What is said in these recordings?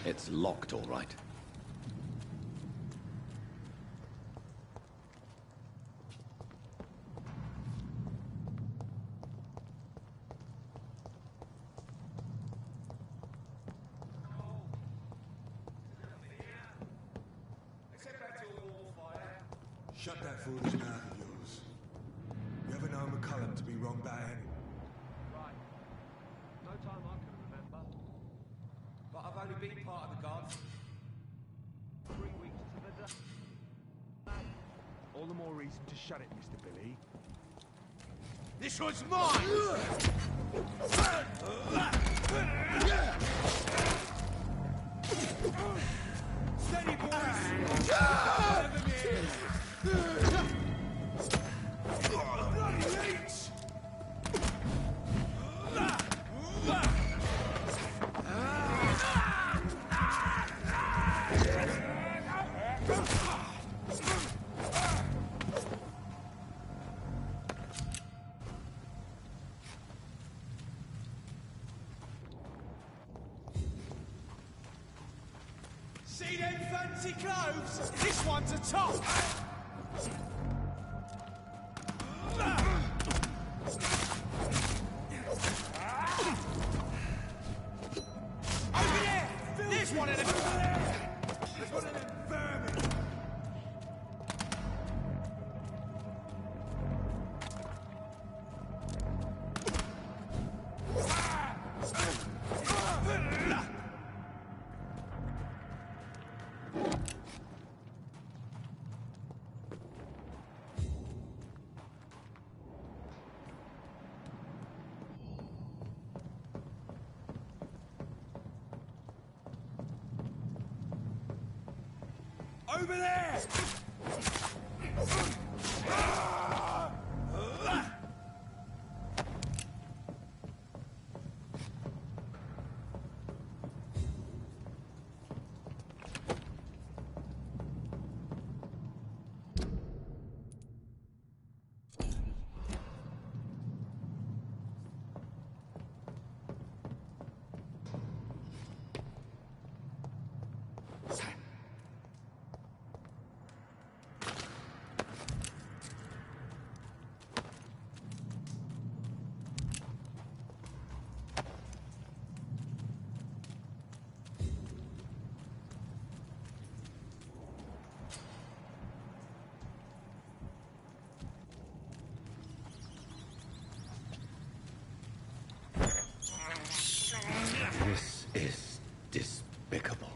It's locked, all right. Shut that foolish mouth of yours. You ever known McCullum to be wrong about anything? Right. No time I can remember. But I've only been part of the guard 3 weeks to the day. All the more reason to shut it, Mr. Billy. This one's mine! Steady, boys! See them fancy clothes? This one's a top! Over there! There's one of them! There's one of them vermin! Over there! This is despicable.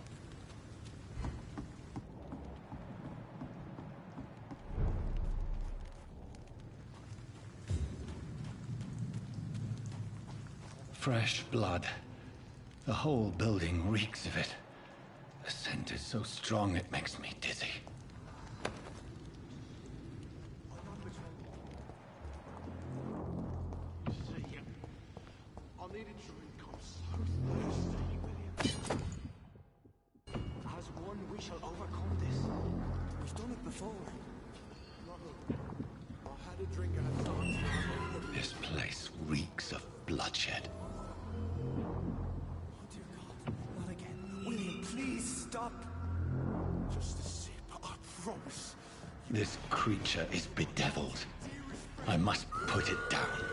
Fresh blood. The whole building reeks of it. The scent is so strong it makes me dizzy. I'll need a drink. I'm so thirsty, William. As one, we shall overcome this. We've done it before. I had a drink and I thought. This place reeks of bloodshed. Oh, dear God. Not again. William, please stop. Just a sip, I promise. This creature is bedeviled. I must put it down.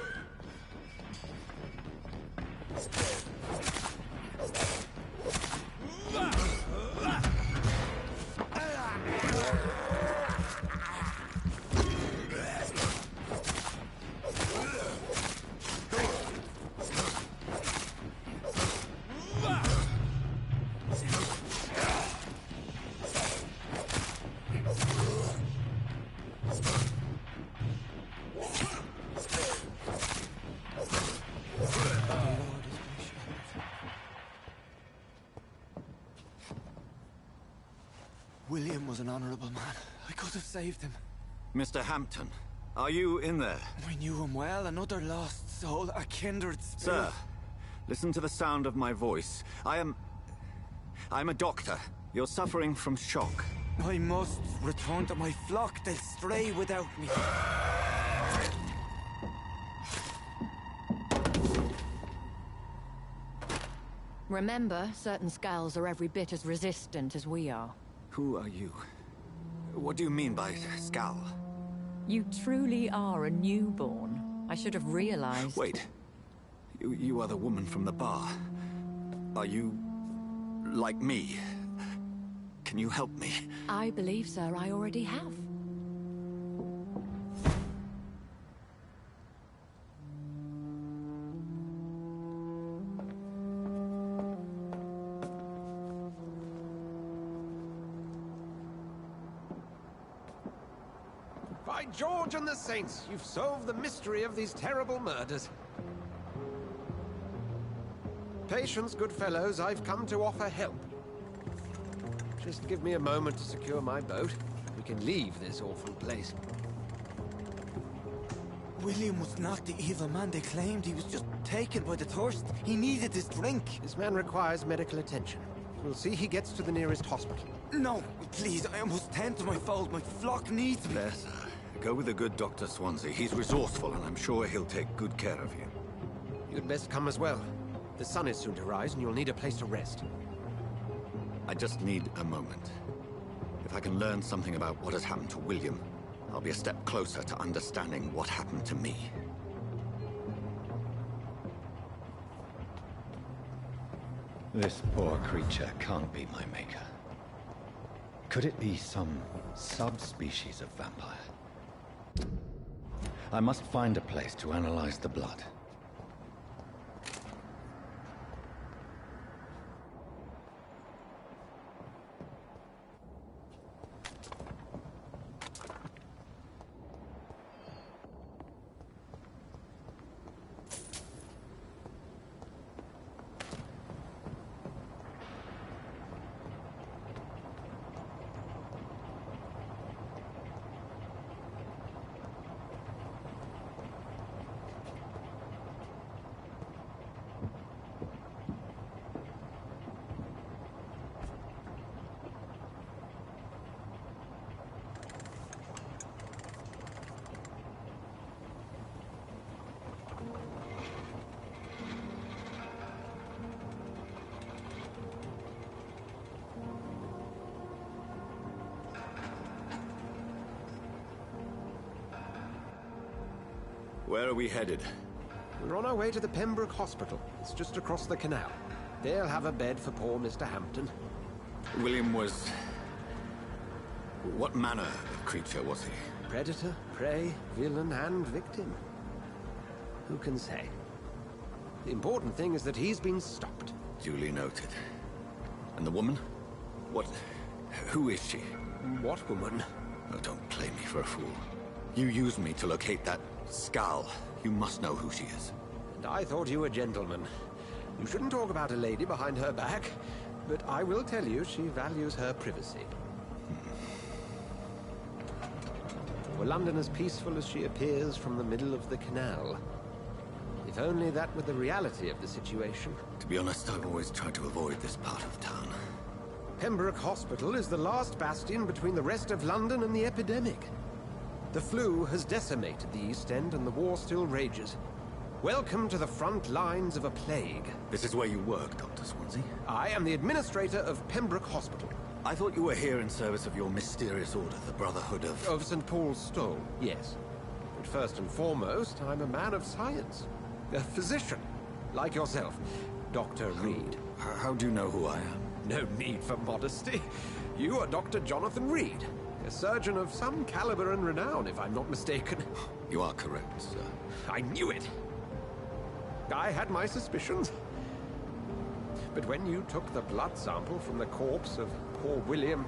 William was an honorable man. I could have saved him. Mr. Hampton, are you in there? We knew him well, another lost soul, a kindred spirit. Sir, listen to the sound of my voice. I'm a doctor. You're suffering from shock. I must return to my flock. They'll stray without me. Remember, certain skulls are every bit as resistant as we are. Who are you? What do you mean by skull? You truly are a newborn. I should have realized. Wait. You are the woman from the bar. Are you... like me? Can you help me? I believe, sir, I already have. By George and the Saints, you've solved the mystery of these terrible murders. Patience, good fellows, I've come to offer help. Just give me a moment to secure my boat. We can leave this awful place. William was not the evil man they claimed. He was just taken by the thirst. He needed his drink. This man requires medical attention. We'll see he gets to the nearest hospital. No, please, I must tend to my fold. My flock needs me. There, sir. Go with the good Dr. Swansea. He's resourceful, and I'm sure he'll take good care of you. You'd best come as well. The sun is soon to rise, and you'll need a place to rest. I just need a moment. If I can learn something about what has happened to William, I'll be a step closer to understanding what happened to me. This poor creature can't be my maker. Could it be some subspecies of vampire? I must find a place to analyze the blood. Where are we headed? We're on our way to the Pembroke Hospital. It's just across the canal. They'll have a bed for poor Mr. Hampton. William was... what manner of creature was he? Predator, prey, villain, and victim. Who can say? The important thing is that he's been stopped. Duly noted. And the woman? What... who is she? What woman? Oh, don't play me for a fool. You used me to locate that skull. You must know who she is. And I thought you a gentleman. You shouldn't talk about a lady behind her back, but I will tell you she values her privacy. Were London as peaceful as she appears from the middle of the canal? If only that were the reality of the situation. To be honest, I've always tried to avoid this part of town. Pembroke Hospital is the last bastion between the rest of London and the epidemic. The flu has decimated the East End and the war still rages. Welcome to the front lines of a plague. This is where you work, Dr. Swansea? I am the administrator of Pembroke Hospital. I thought you were here in service of your mysterious order, the Brotherhood of... Of St. Paul's Stole, yes. But first and foremost, I'm a man of science. A physician, like yourself, Dr. Reed. How do you know who I am? No need for modesty. You are Dr. Jonathan Reed, a surgeon of some caliber and renown, if I'm not mistaken. You are correct, sir. I knew it. I had my suspicions. But when you took the blood sample from the corpse of poor William,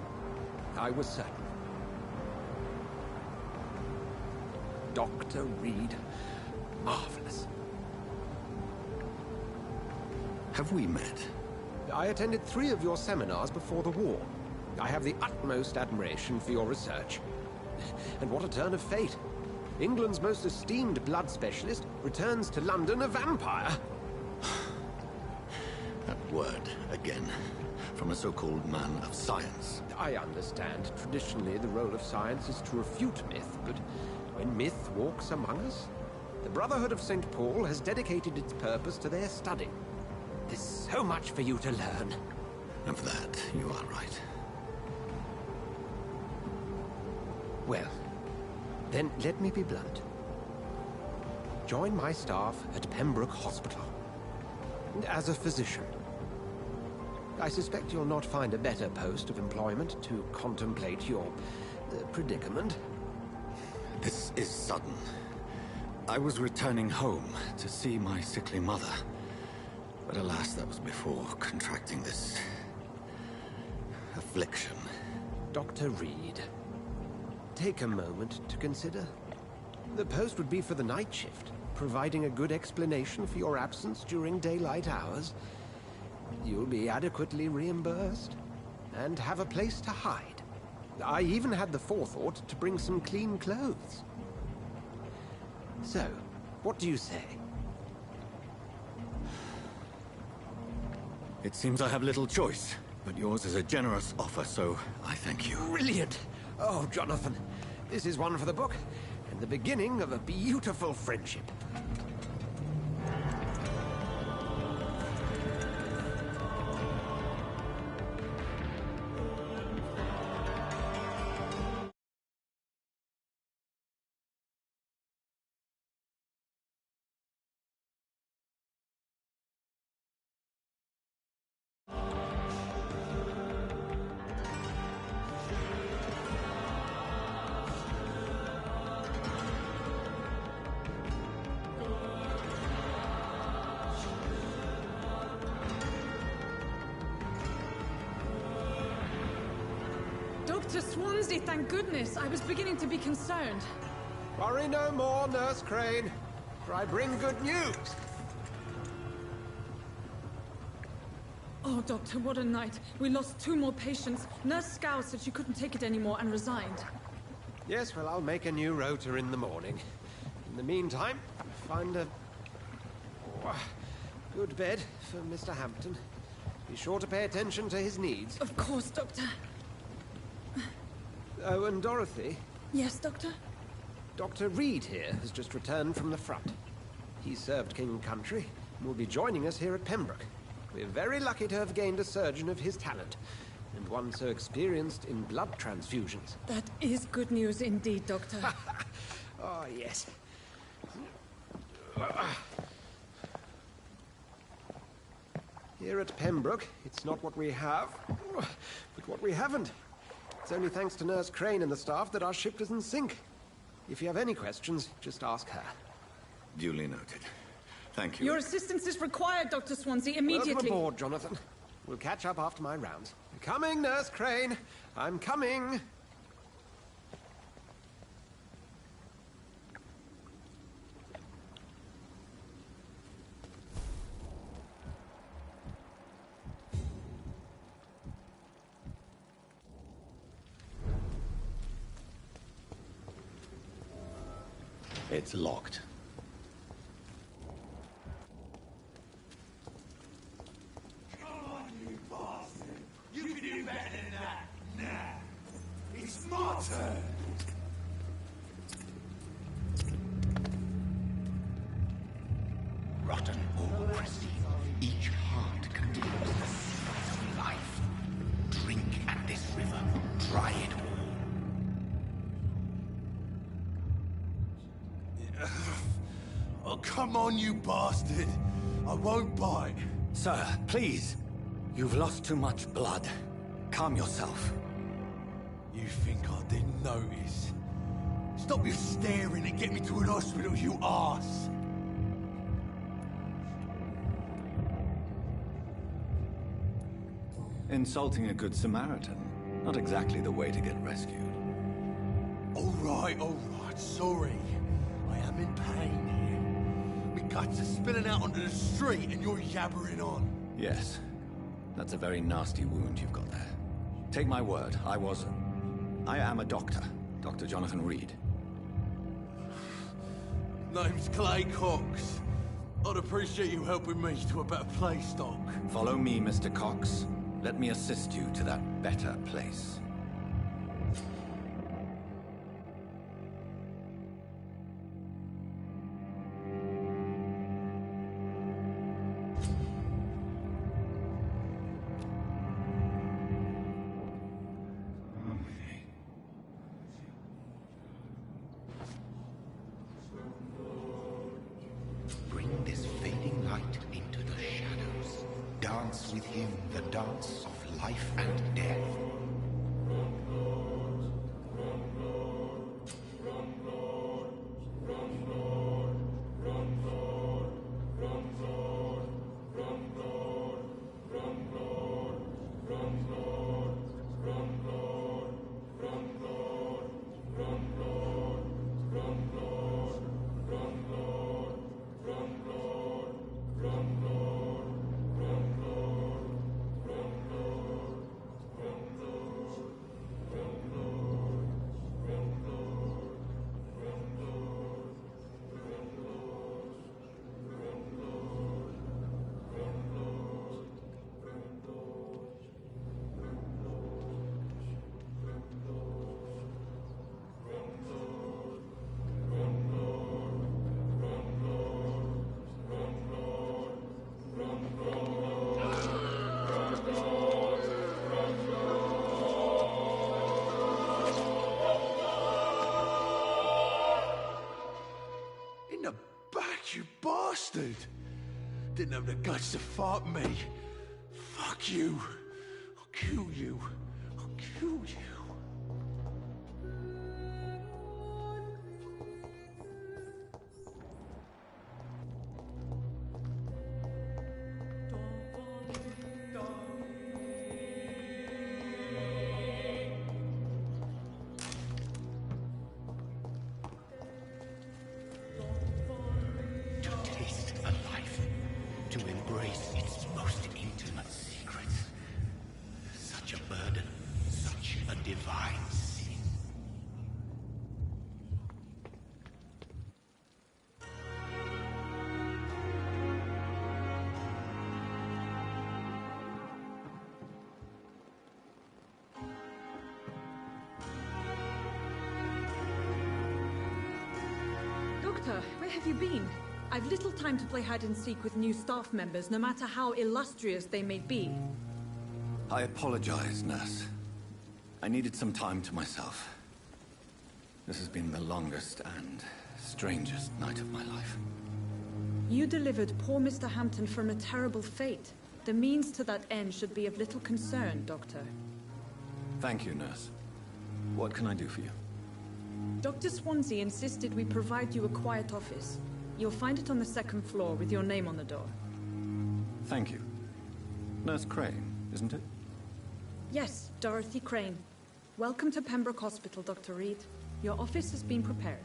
I was certain. Dr. Reed. Marvelous. Have we met? I attended 3 of your seminars before the war. I have the utmost admiration for your research. And what a turn of fate. England's most esteemed blood specialist returns to London a vampire. That word, again, from a so-called man of science. I understand. Traditionally, the role of science is to refute myth, but when myth walks among us, the Brotherhood of St. Paul has dedicated its purpose to their study. This So much for you to learn. Of that, you are right. Well, then let me be blunt. Join my staff at Pembroke Hospital. As a physician. I suspect you'll not find a better post of employment to contemplate your predicament. This is sudden. I was returning home to see my sickly mother. But alas, that was before contracting this affliction. Dr. Reed, take a moment to consider. The post would be for the night shift, providing a good explanation for your absence during daylight hours. You'll be adequately reimbursed, and have a place to hide. I even had the forethought to bring some clean clothes. So, what do you say? It seems I have little choice, but yours is a generous offer, so I thank you. Brilliant! Oh, Jonathan, this is one for the book, and the beginning of a beautiful friendship. Dr. Swansea, thank goodness. I was beginning to be concerned. Worry no more, Nurse Crane, for I bring good news. Oh, Doctor, what a night. We lost 2 more patients. Nurse Scow said she couldn't take it anymore and resigned. Yes, well, I'll make a new rota in the morning. In the meantime, find a good bed for Mr. Hampton. Be sure to pay attention to his needs. Of course, Doctor. Oh, and Dorothy, Yes, Doctor? Dr. Reed here has just returned from the front. He served King Country and will be joining us here at Pembroke. We're very lucky to have gained a surgeon of his talent, and one so experienced in blood transfusions. That is good news indeed, Doctor. Oh, yes. Here at Pembroke, it's not what we have, but what we haven't. It's only thanks to Nurse Crane and the staff that our ship doesn't sink. If you have any questions, just ask her. Duly noted. Thank you. Your assistance is required, Dr. Swansea, immediately. Welcome aboard, Jonathan. We'll catch up after my rounds. I'm coming, Nurse Crane. I'm coming. It's locked. Come on, you bastard! You can do better than that! Nah! It's my turn! Rotten bureaucracy. Each heart contains the seeds of life. Drink at this river. Try it all. Oh, come on, you bastard! I won't bite. Sir, please. You've lost too much blood. Calm yourself. You think I didn't notice? Stop your staring and get me to an hospital, you arse! Insulting a good Samaritan. Not exactly the way to get rescued. All right, sorry. I am in pain here. My guts are spilling out onto the street and you're yabbering on. Yes. That's a very nasty wound you've got there. Take my word, I am a doctor. Dr. Jonathan Reed. Name's Clay Cox. I'd appreciate you helping me to a better place, Doc. Follow me, Mr. Cox. Let me assist you to that better place. him the dance of life and death. You bastard! Didn't have the guts to fight me. Fuck you. I'll kill you. I'll kill you. Doctor, where have you been? I've little time to play hide-and-seek with new staff members, no matter how illustrious they may be. I apologize, nurse. I needed some time to myself. This has been the longest and strangest night of my life. You delivered poor Mr. Hampton from a terrible fate. The means to that end should be of little concern, Doctor. Thank you, nurse. What can I do for you? Dr. Swansea insisted we provide you a quiet office. You'll find it on the second floor with your name on the door. Thank you. Nurse Crane, isn't it? Yes, Dorothy Crane. Welcome to Pembroke Hospital, Dr. Reed. Your office has been prepared.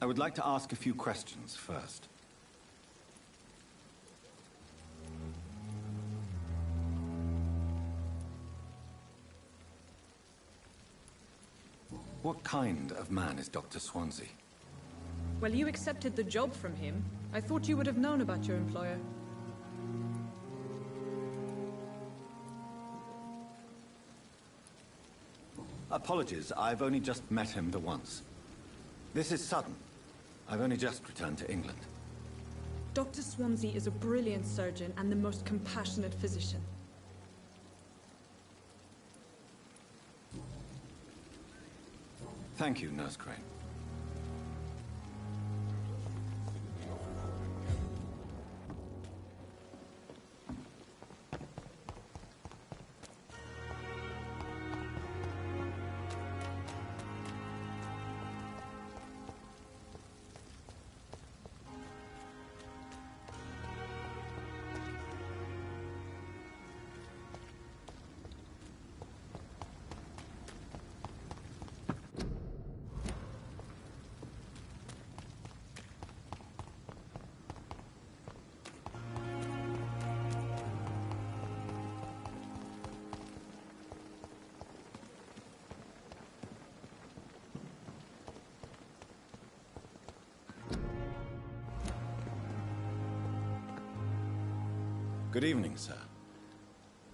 I would like to ask a few questions first. What kind of man is Dr. Swansea? Well, you accepted the job from him. I thought you would have known about your employer. Apologies, I've only just met him the once. This is sudden. I've only just returned to England. Dr. Swansea is a brilliant surgeon and the most compassionate physician. Thank you, Nurse Crane. Good evening, sir.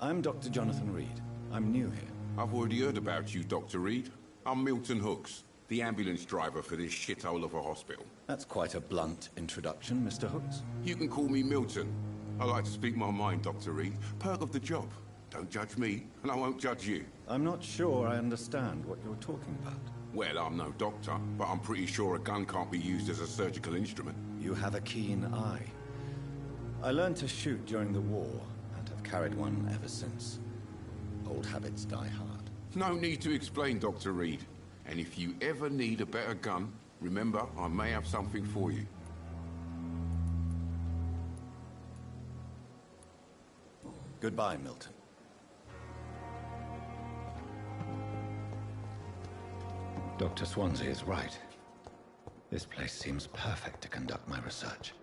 I'm Dr. Jonathan Reed. I'm new here. I've already heard about you, Dr. Reed. I'm Milton Hooks, the ambulance driver for this shithole of a hospital. That's quite a blunt introduction, Mr. Hooks. You can call me Milton. I like to speak my mind, Dr. Reed. Perk of the job. Don't judge me, and I won't judge you. I'm not sure I understand what you're talking about. Well, I'm no doctor, but I'm pretty sure a gun can't be used as a surgical instrument. You have a keen eye. I learned to shoot during the war, and have carried one ever since. Old habits die hard. No need to explain, Dr. Reed. And if you ever need a better gun, remember, I may have something for you. Goodbye, Milton. Dr. Swansea is right. This place seems perfect to conduct my research.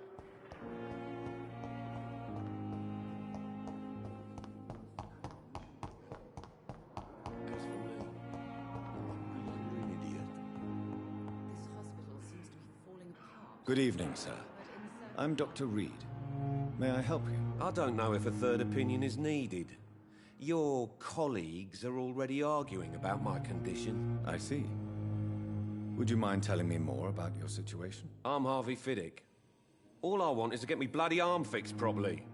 Good evening, sir. I'm Dr. Reed. May I help you? I don't know if a third opinion is needed. Your colleagues are already arguing about my condition. I see. Would you mind telling me more about your situation? I'm Harvey Fiddick. All I want is to get me bloody arm fixed properly.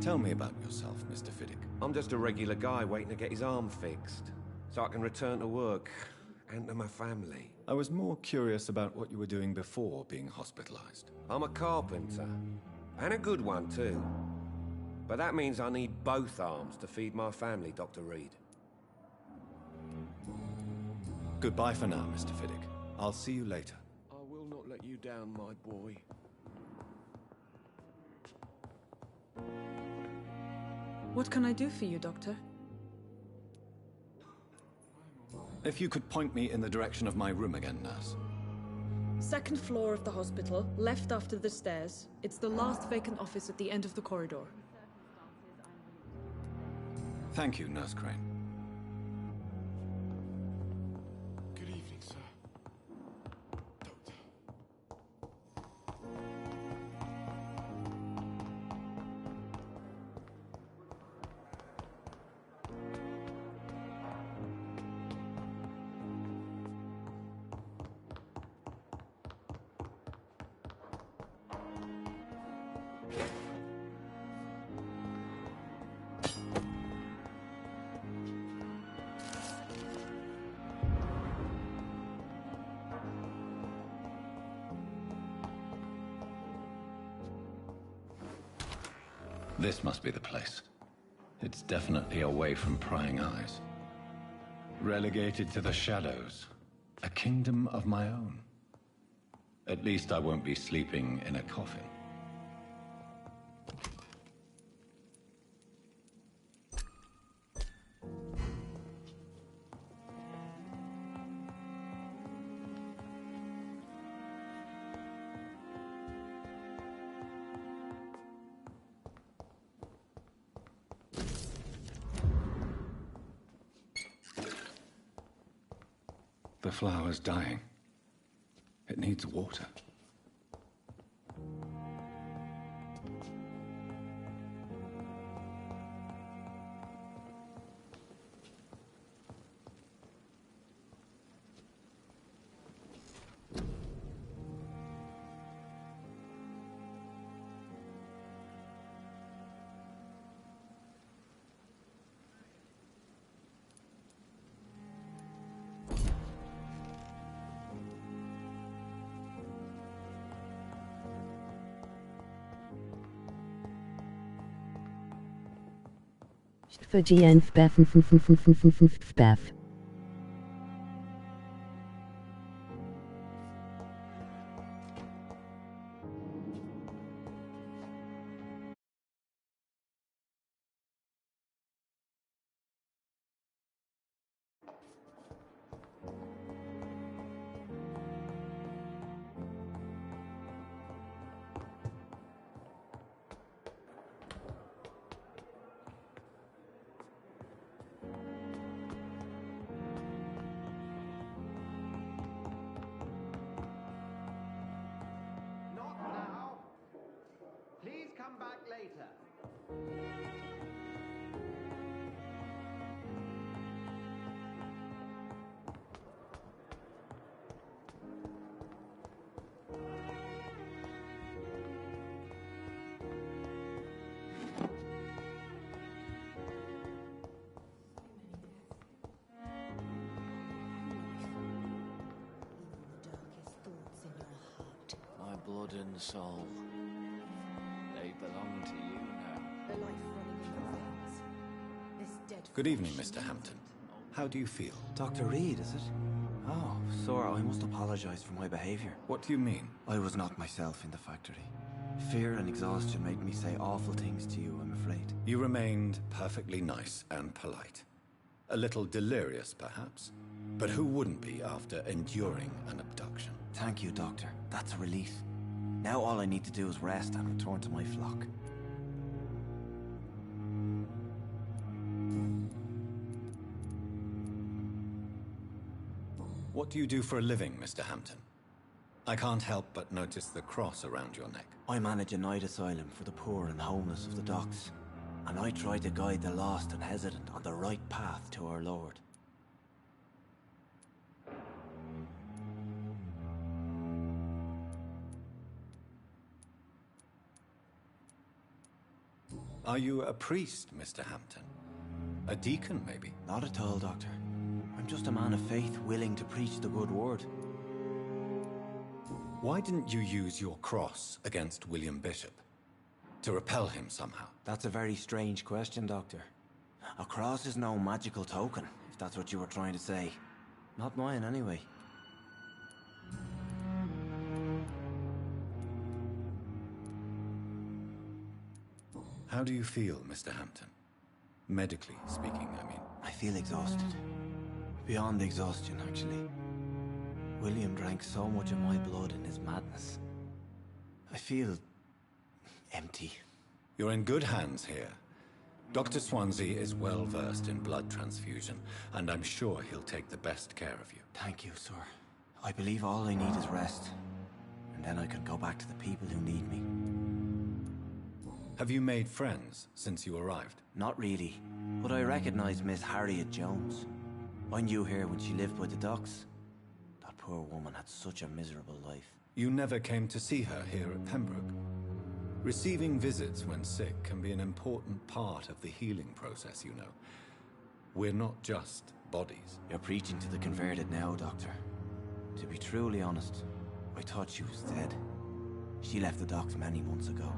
Tell me about yourself, Mr. Fiddick. I'm just a regular guy waiting to get his arm fixed, so I can return to work and to my family. I was more curious about what you were doing before being hospitalized. I'm a carpenter, and a good one too. But that means I need both arms to feed my family, Dr. Reed. Goodbye for now, Mr. Fiddick. I'll see you later. I will not let you down, my boy. What can I do for you, Doctor? If you could point me in the direction of my room again, nurse. Second floor of the hospital, left after the stairs. It's the last vacant office at the end of the corridor. Thank you, Nurse Crane. Good evening, sir. Doctor. This must be the place. It's definitely away from prying eyes. Relegated to the shadows. A kingdom of my own. At least I won't be sleeping in a coffin. The flower's dying. It needs water. Für GN Spaff 55555 Spaff. blood and soul. They belong to you now. The life running in your veins. This dead Good evening, flesh Mr. Hampton. How do you feel? Dr. Reed, is it? Oh, sir, I must apologize for my behavior. What do you mean? I was not myself in the factory. Fear and exhaustion made me say awful things to you, I'm afraid. You remained perfectly nice and polite. A little delirious, perhaps. But who wouldn't be after enduring an abduction? Thank you, Doctor. That's a relief. Now all I need to do is rest and return to my flock. What do you do for a living, Mr. Hampton? I can't help but notice the cross around your neck. I manage a night asylum for the poor and homeless of the docks, and I try to guide the lost and hesitant on the right path to our Lord. Are you a priest, Mr. Hampton? A deacon, maybe? Not at all, Doctor. I'm just a man of faith willing to preach the good word. Why didn't you use your cross against William Bishop? To repel him somehow? That's a very strange question, Doctor. A cross is no magical token, if that's what you were trying to say. Not mine, anyway. How do you feel, Mr. Hampton? Medically speaking, I mean. I feel exhausted. Beyond exhaustion, actually. William drank so much of my blood in his madness. I feel empty. You're in good hands here. Dr. Swansea is well versed in blood transfusion, and I'm sure he'll take the best care of you. Thank you, sir. I believe all I need is rest, and then I can go back to the people who need me. Have you made friends since you arrived? Not really, but I recognize Miss Harriet Jones. I knew her when she lived by the docks. That poor woman had such a miserable life. You never came to see her here at Pembroke? Receiving visits when sick can be an important part of the healing process, you know. We're not just bodies. You're preaching to the converted now, Doctor. To be truly honest, I thought she was dead. She left the docks many months ago.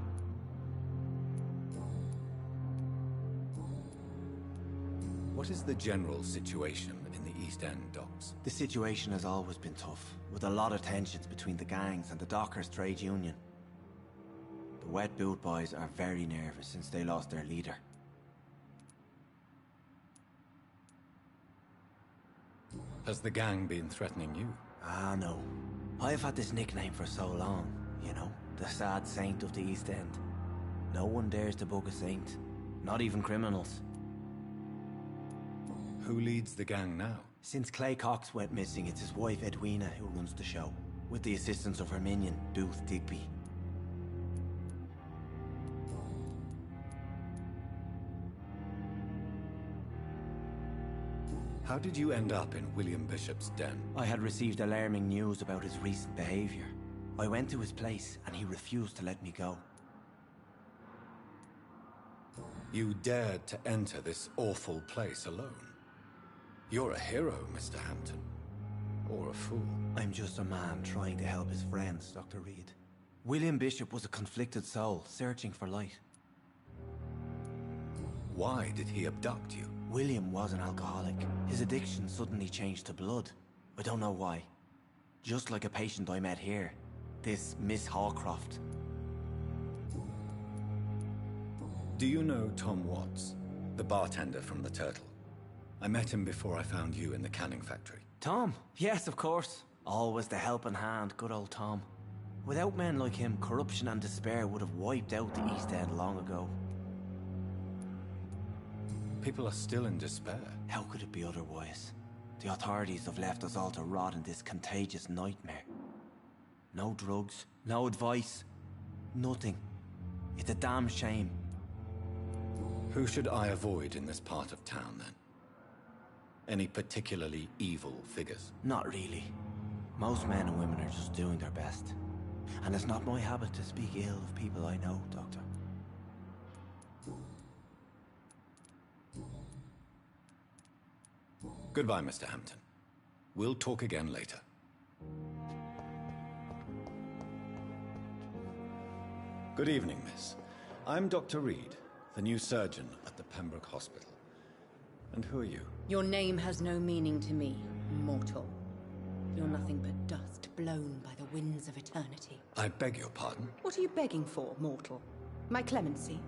What is the general situation in the East End docks? The situation has always been tough, with a lot of tensions between the gangs and the dockers' trade union. The wet boot boys are very nervous since they lost their leader. Has the gang been threatening you? Ah, no. I've had this nickname for so long, you know, the sad saint of the East End. No one dares to bug a saint, not even criminals. Who leads the gang now? Since Clay Cox went missing, it's his wife Edwina who runs the show, with the assistance of her minion, Booth Digby. How did you end up in William Bishop's den? I had received alarming news about his recent behavior. I went to his place and he refused to let me go. You dared to enter this awful place alone. You're a hero, Mr. Hampton. Or a fool. I'm just a man trying to help his friends, Dr. Reed. William Bishop was a conflicted soul, searching for light. Why did he abduct you? William was an alcoholic. His addiction suddenly changed to blood. I don't know why. Just like a patient I met here. This Miss HOWCROFT. Do you know Tom Watts, the bartender from the Turtle? I met him before I found you in the canning factory. Tom? Yes, of course. Always the helping hand, good old Tom. Without men like him, corruption and despair would have wiped out the East End long ago. People are still in despair. How could it be otherwise? The authorities have left us all to rot in this contagious nightmare. No drugs, no advice, nothing. It's a damn shame. Who should I avoid in this part of town, then? Any particularly evil figures? Not really. Most men and women are just doing their best. And it's not my habit to speak ill of people I know, Doctor. Goodbye, Mr. Hampton. We'll talk again later. Good evening, miss. I'm Dr. Reed, the new surgeon at the Pembroke Hospital. And who are you? Your name has no meaning to me, mortal. You're nothing but dust blown by the winds of eternity. I beg your pardon? What are you begging for, mortal? My clemency?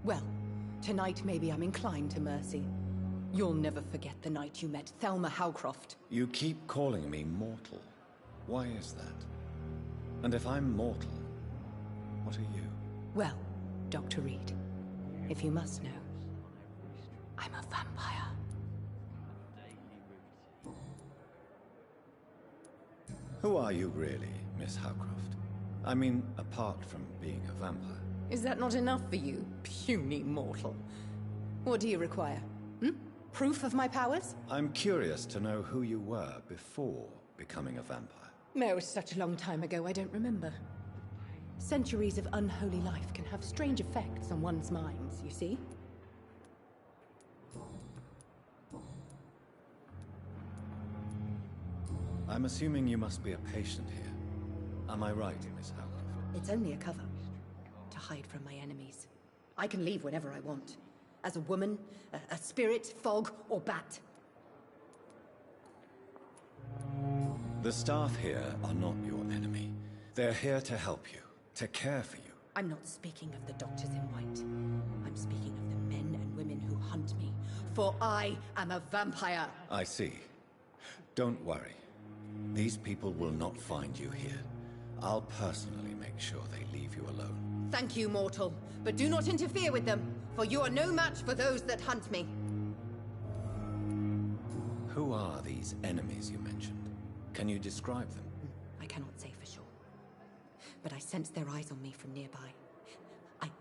Well, tonight maybe I'm inclined to mercy. You'll never forget the night you met THELMA HOWCROFT. You keep calling me mortal. Why is that? And if I'm mortal, what are you? Well, Dr. Reed, if you must know, I'm a vampire. Who are you really, Miss HOWCROFT? I mean, apart from being a vampire. Is that not enough for you, puny mortal? What do you require? Proof of my powers? I'm curious to know who you were before becoming a vampire. No, such a long time ago, I don't remember. Centuries of unholy life can have strange effects on one's minds, you see? I'm assuming you must be a patient here. Am I right, Miss HOWCROFT? It's only a cover. To hide from my enemies. I can leave whenever I want. As a woman, a spirit, fog, or bat. The staff here are not your enemy. They're here to help you, to care for you. I'm not speaking of the doctors in white. I'm speaking of the men and women who hunt me. For I am a vampire. I see. Don't worry. These people will not find you here. I'll personally make sure they leave you alone. Thank you, mortal. But do not interfere with them, for you are no match for those that hunt me. Who are these enemies you mentioned? Can you describe them? I cannot say for sure. But I sense their eyes on me from nearby.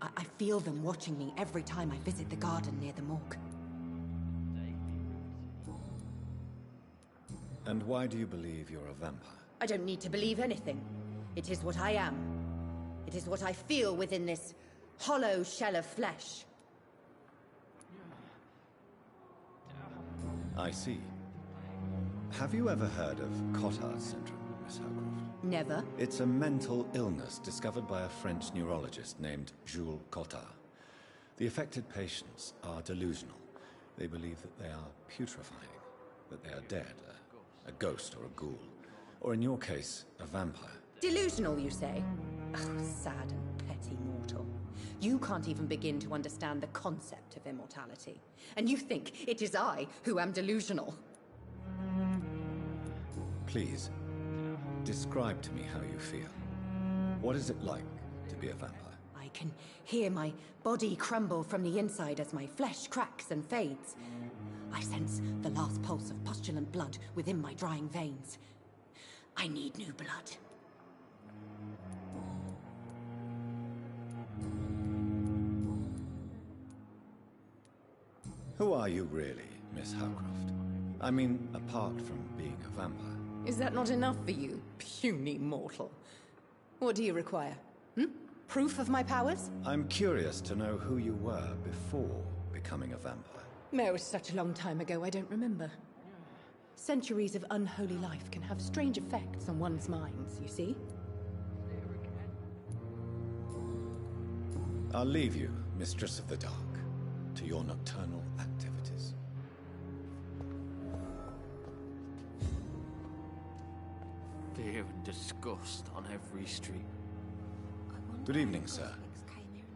I feel them watching me every time I visit the garden near the morgue. And why do you believe you're a vampire? I don't need to believe anything. It is what I am. It is what I feel within this hollow shell of flesh. I see. Have you ever heard of Cotard syndrome, Miss HOWCROFT? Never. It's a mental illness discovered by a French neurologist named Jules Cotard. The affected patients are delusional. They believe that they are putrefying, that they are dead, a ghost or a ghoul, or in your case, a vampire. Delusional, you say? Oh, sad and petty mortal. You can't even begin to understand the concept of immortality. And you think it is I who am delusional. Please, describe to me how you feel. What is it like to be a vampire? I can hear my body crumble from the inside as my flesh cracks and fades. I sense the last pulse of pustulant blood within my drying veins. I need new blood. Who are you really, Miss HOWCROFT? I mean, apart from being a vampire. Is that not enough for you, puny mortal? What do you require? Proof of my powers? I'm curious to know who you were before becoming a vampire. No, such a long time ago, I don't remember. Centuries of unholy life can have strange effects on one's minds, you see? I'll leave you, Mistress of the Dark, to your nocturnal activities. Fear and disgust on every street. Good evening, sir.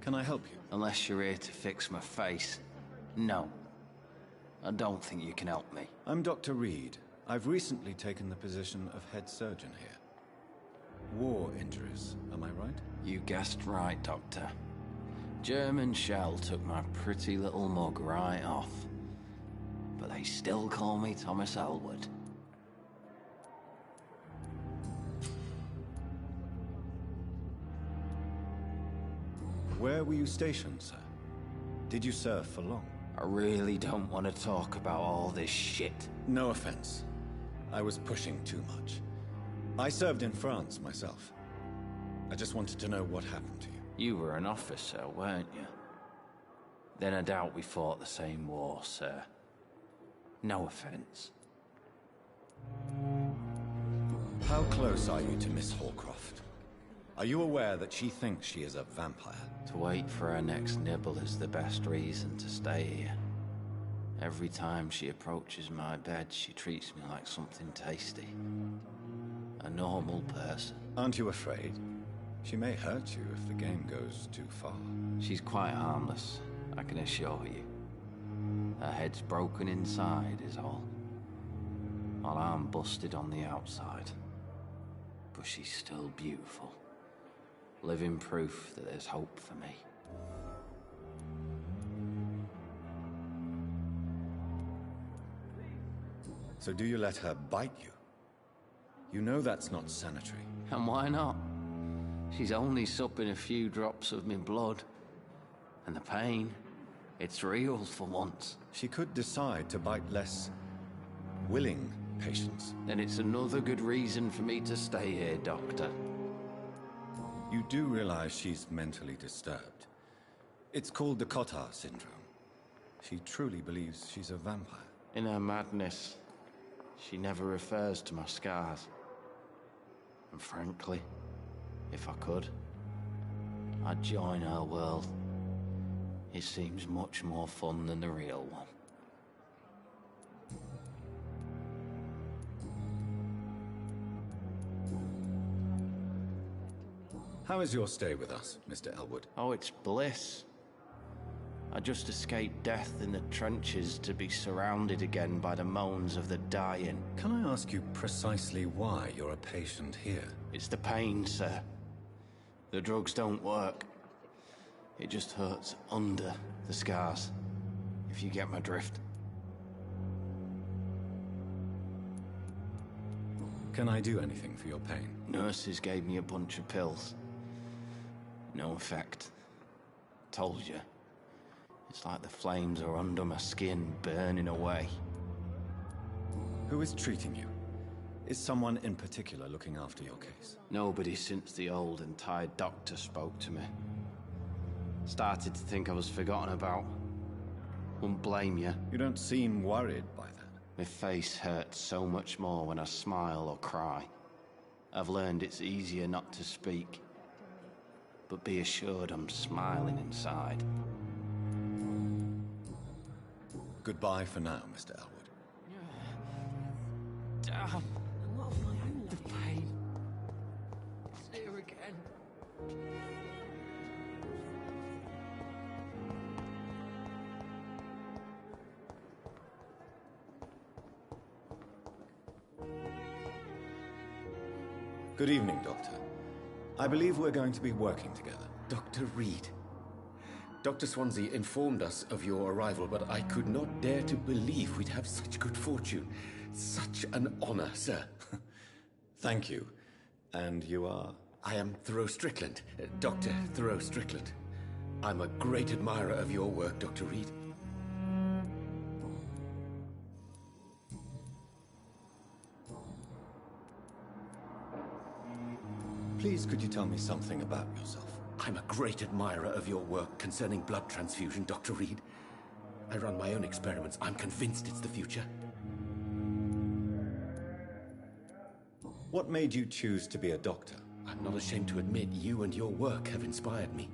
Can I help you? Unless you're here to fix my face. No. I don't think you can help me. I'm Dr. Reed. I've recently taken the position of head surgeon here. War injuries, am I right? You guessed right, Doctor. German shell took my pretty little mug right off. But they still call me Thomas Elwood. Where were you stationed, sir? Did you serve for long? I really don't want to talk about all this shit. No offense. I was pushing too much. I served in France myself. I just wanted to know what happened to you. You were an officer, weren't you? Then I doubt we fought the same war, sir. No offense. How close are you to Miss HOWCROFT? Are you aware that she thinks she is a vampire? To wait for her next nibble is the best reason to stay here. Every time she approaches my bed, she treats me like something tasty. A normal person. Aren't you afraid? She may hurt you if the game goes too far. She's quite harmless, I can assure you. Her head's broken inside is all. While I'm busted on the outside. But she's still beautiful. Living proof that there's hope for me. So do you let her bite you? You know that's not sanitary. And why not? She's only supping a few drops of my blood. And the pain, it's real for once. She could decide to bite less willing patients. Then it's another good reason for me to stay here, Doctor. You do realize she's mentally disturbed. It's called the Cotard syndrome. She truly believes she's a vampire. In her madness, she never refers to my scars. And frankly, if I could, I'd join her world. It seems much more fun than the real one. How is your stay with us, Mr. Elwood? Oh, it's bliss. I just escaped death in the trenches to be surrounded again by the moans of the dying. Can I ask you precisely why you're a patient here? It's the pain, sir. The drugs don't work. It just hurts under the scars, if you get my drift. Can I do anything for your pain? Nurses gave me a bunch of pills. No effect. Told you. It's like the flames are under my skin, burning away. Who is treating you? Is someone in particular looking after your case? Nobody since the old and tired doctor spoke to me. Started to think I was forgotten about. Wouldn't blame you. You don't seem worried by that. My face hurts so much more when I smile or cry. I've learned it's easier not to speak. But be assured I'm smiling inside. Goodbye for now, Mr. Elwood. Damn. The pain. It's here again. Good evening, Doctor. I believe we're going to be working together. Dr. Reed. Dr. Swansea informed us of your arrival, but I could not dare to believe we'd have such good fortune. Such an honor, sir. Thank you. And you are? I am Thoreau Strickland, Dr. Thoreau Strickland. I'm a great admirer of your work, Dr. Reed. Please, could you tell me something about yourself? I'm a great admirer of your work concerning blood transfusion, Dr. Reed. I run my own experiments. I'm convinced it's the future. What made you choose to be a doctor? I'm not ashamed to admit you and your work have inspired me.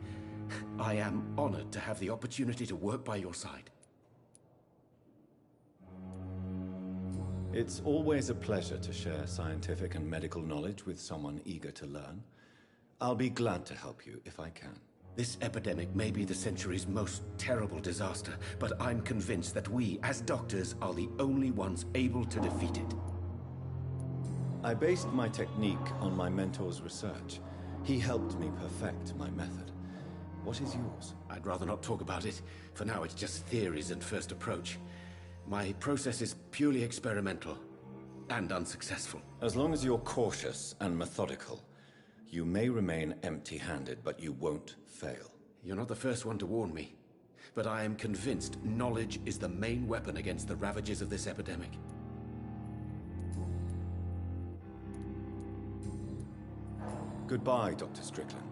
I am honored to have the opportunity to work by your side. It's always a pleasure to share scientific and medical knowledge with someone eager to learn. I'll be glad to help you if I can. This epidemic may be the century's most terrible disaster, but I'm convinced that we, as doctors, are the only ones able to defeat it. I based my technique on my mentor's research. He helped me perfect my method. What is yours? I'd rather not talk about it. For now, it's just theories and first approach. My process is purely experimental and unsuccessful. As long as you're cautious and methodical, you may remain empty-handed, but you won't fail. You're not the first one to warn me, but I am convinced knowledge is the main weapon against the ravages of this epidemic. Goodbye, Dr. Strickland.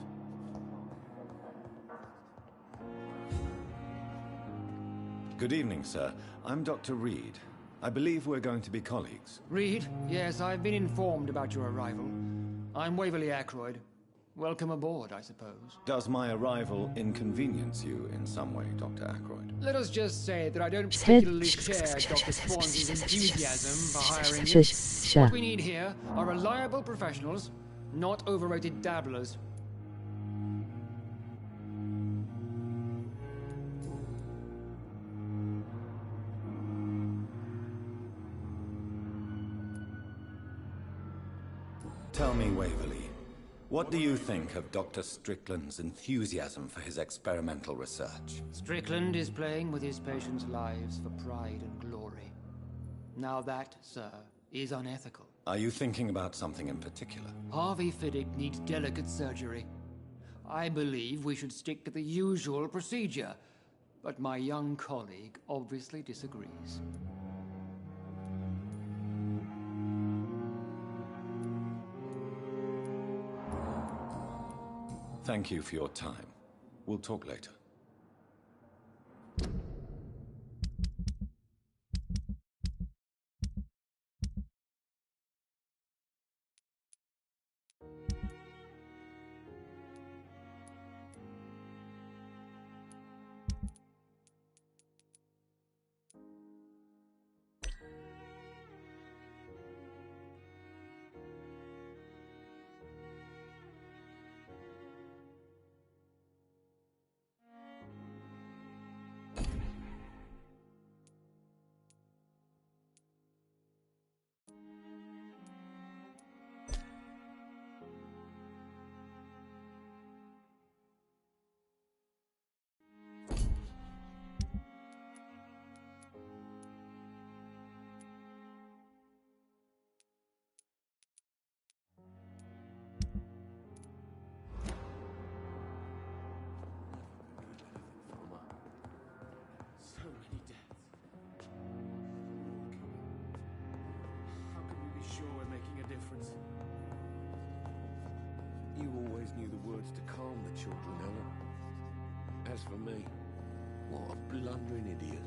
Good evening, sir. I'm Dr. Reed. I believe we're going to be colleagues. Reed? Yes, I've been informed about your arrival. I'm Waverly Ackroyd. Welcome aboard, I suppose. Does my arrival inconvenience you in some way, Dr. Ackroyd? Let us just say that I don't particularly share Dr. Swansey's enthusiasm for hiring you. What we need here are reliable professionals, not overrated dabblers. Tell me, Waverly, what do you think of Dr. Strickland's enthusiasm for his experimental research? Strickland is playing with his patients' lives for pride and glory. Now that, sir, is unethical. Are you thinking about something in particular? Harvey Fiddick needs delicate surgery. I believe we should stick to the usual procedure, but my young colleague obviously disagrees. Thank you for your time. We'll talk later. You always knew the words to calm the children, Ellen. As for me, what a blundering idiot.